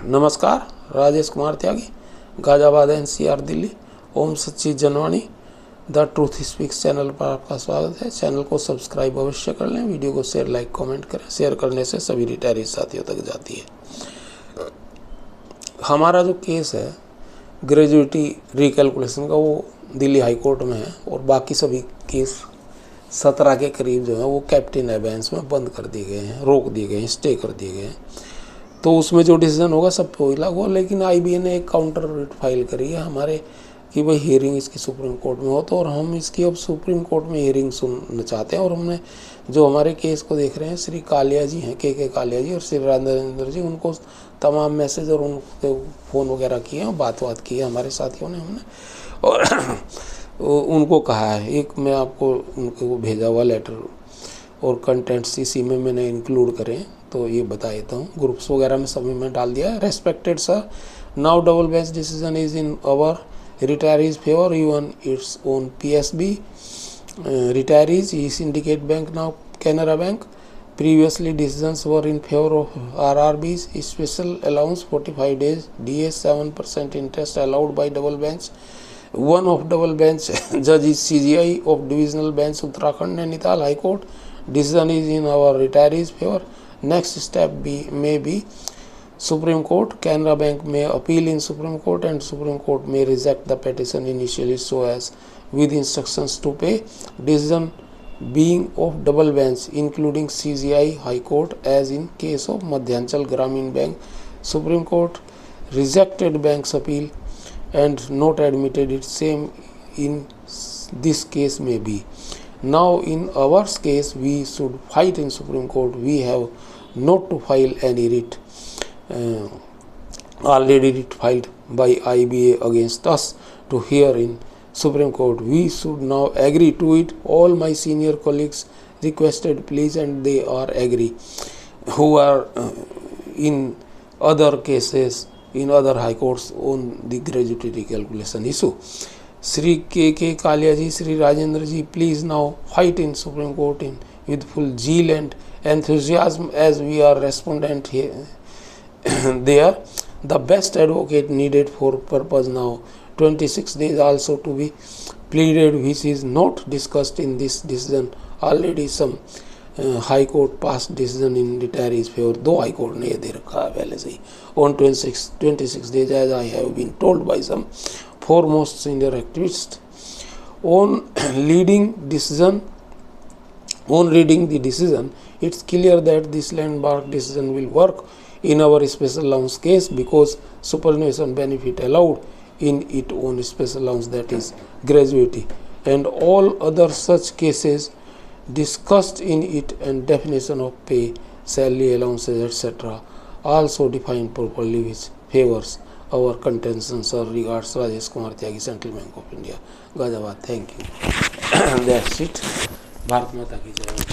नमस्कार, राजेश कुमार त्यागी, गाजियाबाद NCR दिल्ली। ओम सच्ची Janwani the truth speaks channel पर आपका स्वागत है। चैनल को सब्सक्राइब अवश्य कर लें, वीडियो को शेयर लाइक कमेंट करें। शेयर करने से सभी रिटायरी साथियों तक जाती है। हमारा जो केस है ग्रेजुएटी रिकैलकुलेशन का, वो दिल्ली हाई कोर्ट में है और बाकी सभी केस 17 के करीब जो है वो कैप्टन एबेंस में बंद कर दिए गए हैं, रोक दिए गए हैं, स्टे कर दिए गए हैं। तो उसमें जो डिसीजन होगा सब पे लागू होगा। लेकिन IBA ने एक काउंटर रिट फाइल करी है हमारे कि भाई हियरिंग इसकी सुप्रीम कोर्ट में हो, तो और हम इसकी अब सुप्रीम कोर्ट में हियरिंग सुनना चाहते हैं। और हमने जो हमारे केस को देख रहे हैं, श्री कालिया जी हैं, के कालिया जी और श्री राजेंद्र जी, उनको तमाम मैसेज और उनके फ़ोन वगैरह किए हैं, बात की है हमारे साथियों ने, हमने और उनको कहा है। एक मैं आपको उनको भेजा हुआ लेटर और कंटेंट्स इसी में मैंने इंक्लूड करें, तो ये बता देता हूँ। ग्रुप्स वगैरह में सभी में डाल दिया है। Respected sir, now double bench decision is in our retirees favor, even its own PSB retirees is Syndicate Bank, now Canara Bank. Previously decisions were in favor of RRBs, special allowance 45 days, DS 7% interest allowed by double bench. One of double bench judge is CGI of Divisional Bench Uttarakhand Nainital High Court. Decision is in our retirees favor. Next step may be Supreme Court. Canara Bank may appeal in Supreme Court and Supreme Court may reject the petition initially so as with instructions to pay. Decision being of double bench including CGI High Court as in case of Madhyanchal Gramin Bank. Supreme Court rejected bank's appeal and not admitted it. Same in this case may be. Now in our case we should fight in Supreme Court. We have not to file any writ. Already writ filed by IBA against us to hear in Supreme Court. We should now agree to it. All my senior colleagues requested please, and they are agree, who are in other cases in other high courts on the gratuity recalculation issue. Shri K. Kalia ji, Shri Rajendra ji, please now fight in Supreme Court with full zeal and enthusiasm as we are respondent here. There, the best advocate needed for purpose now. 26 days also to be pleaded, which is not discussed in this decision. Already some High Court passed decision in retirees favor. दो High Court ने ये दे रखा है पहले से ही on 26 days, as I have been told by some foremost senior activists. On reading the decision, it's clear that this landmark decision will work in our special allowance case because superannuation benefit allowed in it on special allowance, that is gratuity, and all other such cases discussed in it, and definition of pay, salary allowances, etc. also defined properly, which favors our contention. Sir, regards, Rajesh Kumar Tyagi, Central Bank of India, Gajiabad. Thank you. That's it. Bharat माता की जय।